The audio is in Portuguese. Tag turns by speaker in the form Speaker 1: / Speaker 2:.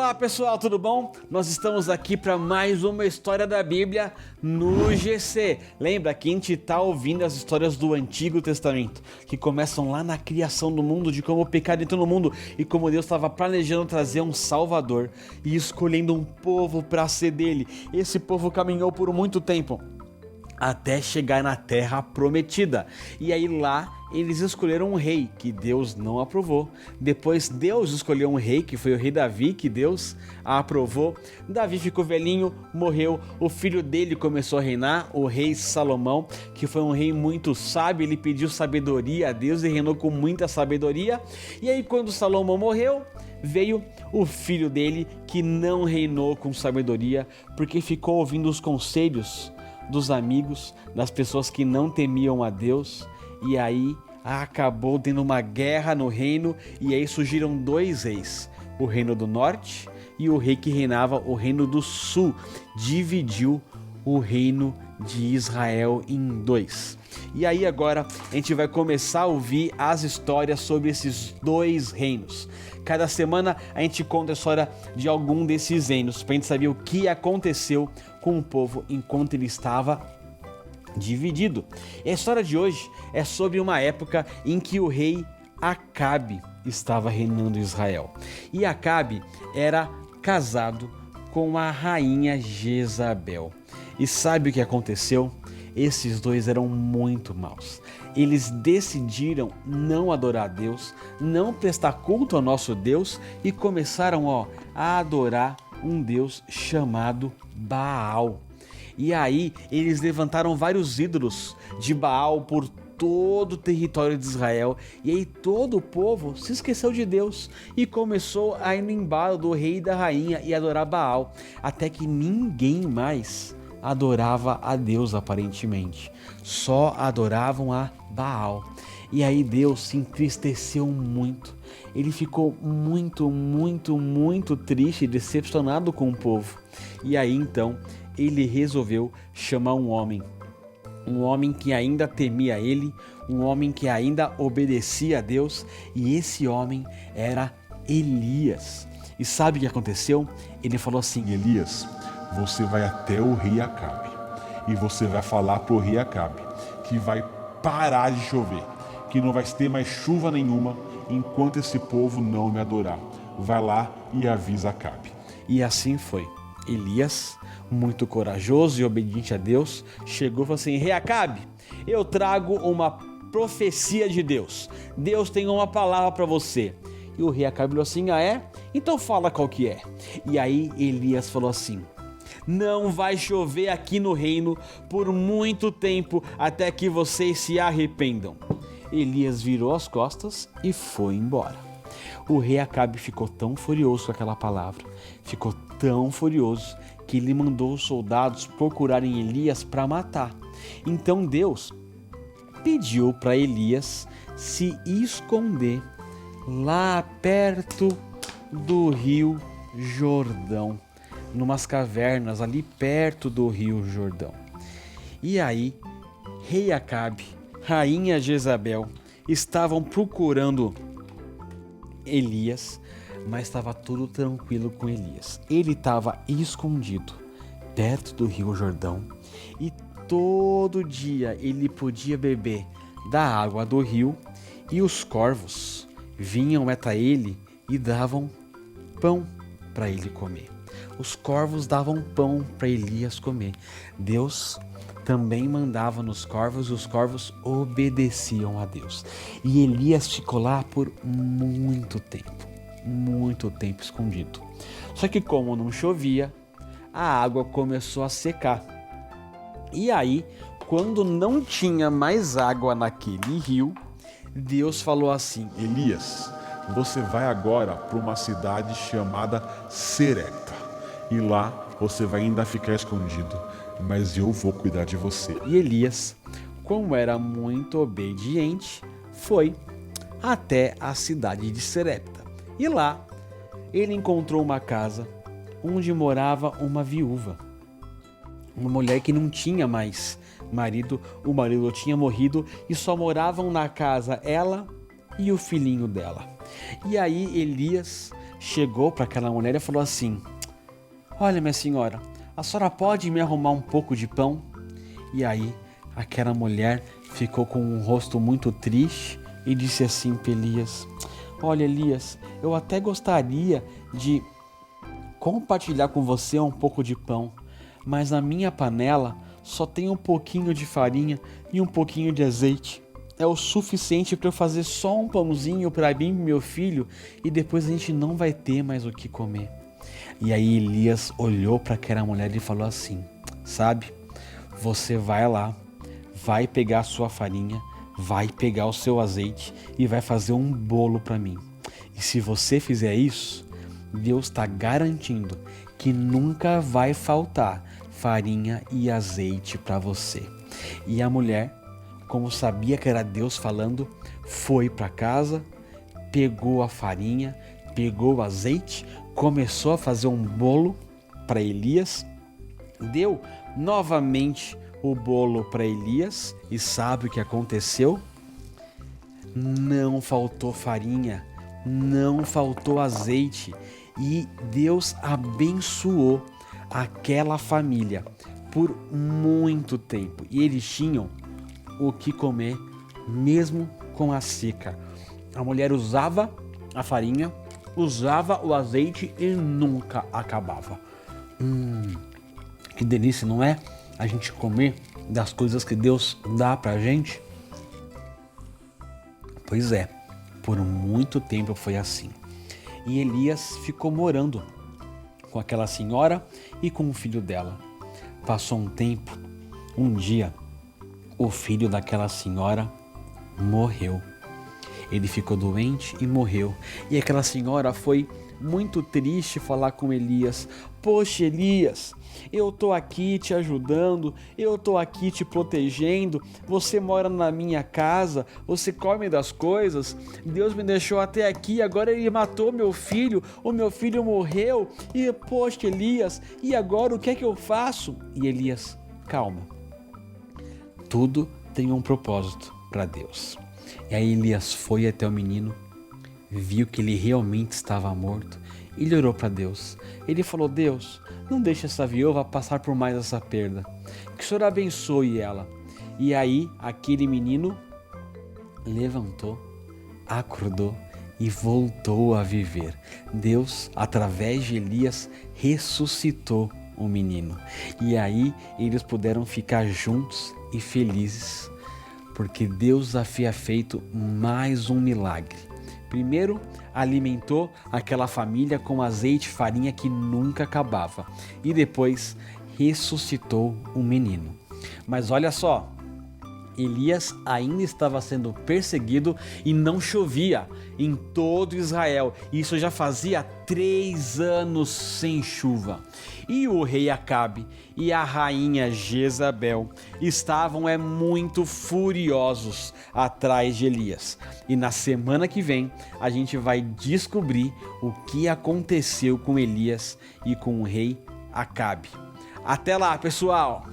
Speaker 1: Olá pessoal, tudo bom? Nós estamos aqui para mais uma história da Bíblia no GC. Lembra que a gente está ouvindo as histórias do Antigo Testamento, que começam lá na criação do mundo, de como o pecado entrou no mundo e como Deus estava planejando trazer um Salvador e escolhendo um povo para ser dele. Esse povo caminhou por muito tempo até chegar na Terra Prometida. E aí lá eles escolheram um rei que Deus não aprovou. Depois Deus escolheu um rei, que foi o rei Davi, que Deus aprovou. Davi ficou velhinho, morreu. O filho dele começou a reinar, o rei Salomão, que foi um rei muito sábio. Ele pediu sabedoria a Deus e reinou com muita sabedoria. E aí quando Salomão morreu, veio o filho dele, que não reinou com sabedoria, porque ficou ouvindo os conselhos dos amigos, das pessoas que não temiam a Deus, e aí acabou tendo uma guerra no reino, e aí surgiram dois reis, o reino do norte e o rei que reinava o reino do sul, dividiu o reino de Israel em dois. E aí agora a gente vai começar a ouvir as histórias sobre esses dois reinos. Cada semana a gente conta a história de algum desses reinos, para a gente saber o que aconteceu com o povo enquanto ele estava dividido. E a história de hoje é sobre uma época em que o rei Acabe estava reinando Israel. E Acabe era casado com a rainha Jezabel. E sabe o que aconteceu? Esses dois eram muito maus. Eles decidiram não adorar a Deus, não prestar culto ao nosso Deus e começaram a adorar um Deus chamado Baal. E aí eles levantaram vários ídolos de Baal por todo o território de Israel, e aí todo o povo se esqueceu de Deus e começou a ir no embalo do rei e da rainha e adorar Baal, até que ninguém mais adorava a Deus aparentemente, só adoravam a Baal. E aí Deus se entristeceu muito, ele ficou muito triste e decepcionado com o povo. E aí então ele resolveu chamar um homem que ainda temia ele, um homem que ainda obedecia a Deus, e esse homem era Elias. E sabe o que aconteceu? Ele falou assim:
Speaker 2: Elias, você vai até o rei Acabe e você vai falar pro rei Acabe que vai parar de chover, que não vai ter mais chuva nenhuma enquanto esse povo não me adorar. Vai lá e avisa Acabe.
Speaker 1: E assim foi. Elias, muito corajoso e obediente a Deus, chegou e falou assim: rei Acabe, eu trago uma profecia de Deus. Deus tem uma palavra para você. E o rei Acabe falou assim: ah é? Então fala qual que é. E aí Elias falou assim: não vai chover aqui no reino por muito tempo até que vocês se arrependam. Elias virou as costas e foi embora. O rei Acabe ficou tão furioso com aquela palavra, ficou tão furioso que ele mandou os soldados procurarem Elias para matar. Então Deus pediu para Elias se esconder lá perto do rio Jordão, numas cavernas ali perto do rio Jordão. E aí, rei Acabe, rainha Jezabel estavam procurando Elias, mas estava tudo tranquilo com Elias. Ele estava escondido perto do rio Jordão e todo dia ele podia beber da água do rio, e os corvos vinham até ele e davam pão para ele comer. Os corvos davam pão para Elias comer. Deus também mandava nos corvos, e os corvos obedeciam a Deus. E Elias ficou lá por muito tempo escondido. Só que como não chovia, a água começou a secar. E aí, quando não tinha mais água naquele rio, Deus falou assim:
Speaker 2: Elias, você vai agora para uma cidade chamada Serepta, e lá você vai ainda ficar escondido, mas eu vou cuidar de você.
Speaker 1: E Elias, como era muito obediente, foi até a cidade de Serepta. E lá ele encontrou uma casa onde morava uma viúva, uma mulher que não tinha mais marido, o marido tinha morrido e só moravam na casa ela e o filhinho dela. E aí Elias chegou para aquela mulher e falou assim: olha, minha senhora, a senhora pode me arrumar um pouco de pão? E aí aquela mulher ficou com um rosto muito triste e disse assim para Elias: olha, Elias, eu até gostaria de compartilhar com você um pouco de pão, mas na minha panela só tem um pouquinho de farinha e um pouquinho de azeite. É o suficiente para eu fazer só um pãozinho para mim e meu filho, e depois a gente não vai ter mais o que comer. E aí Elias olhou para aquela mulher e falou assim: sabe, você vai lá, vai pegar a sua farinha, vai pegar o seu azeite e vai fazer um bolo para mim. E se você fizer isso, Deus está garantindo que nunca vai faltar farinha e azeite para você. E a mulher, como sabia que era Deus falando, foi para casa, pegou a farinha, pegou o azeite, começou a fazer um bolo para Elias, deu novamente o bolo para Elias, e sabe o que aconteceu? Não faltou farinha, não faltou azeite, e Deus abençoou aquela família por muito tempo, e eles tinham o que comer mesmo com a seca. A mulher usava a farinha, usava o azeite e nunca acabava. Que delícia, não é? A gente comer das coisas que Deus dá pra gente. Pois é, por muito tempo foi assim. E Elias ficou morando com aquela senhora e com o filho dela. Passou um tempo, um dia, o filho daquela senhora morreu. Ele ficou doente e morreu. E aquela senhora foi muito triste falar com Elias: poxa, Elias, eu tô aqui te ajudando, eu tô aqui te protegendo, você mora na minha casa, você come das coisas, Deus me deixou até aqui, agora ele matou meu filho, o meu filho morreu, e poxa, Elias, e agora o que é que eu faço? E Elias: calma, tudo tem um propósito para Deus. E aí Elias foi até o menino, viu que ele realmente estava morto, e ele orou para Deus. Ele falou: Deus, não deixe essa viúva passar por mais essa perda, que o Senhor abençoe ela. E aí aquele menino levantou, acordou e voltou a viver. Deus, através de Elias, ressuscitou o menino. E aí eles puderam ficar juntos e felizes, porque Deus havia feito mais um milagre. Primeiro, alimentou aquela família com azeite e farinha que nunca acabava. E depois, ressuscitou um menino. Mas olha só, Elias ainda estava sendo perseguido e não chovia em todo Israel. Isso já fazia 3 anos sem chuva. E o rei Acabe e a rainha Jezabel estavam muito furiosos atrás de Elias. E na semana que vem a gente vai descobrir o que aconteceu com Elias e com o rei Acabe. Até lá, pessoal!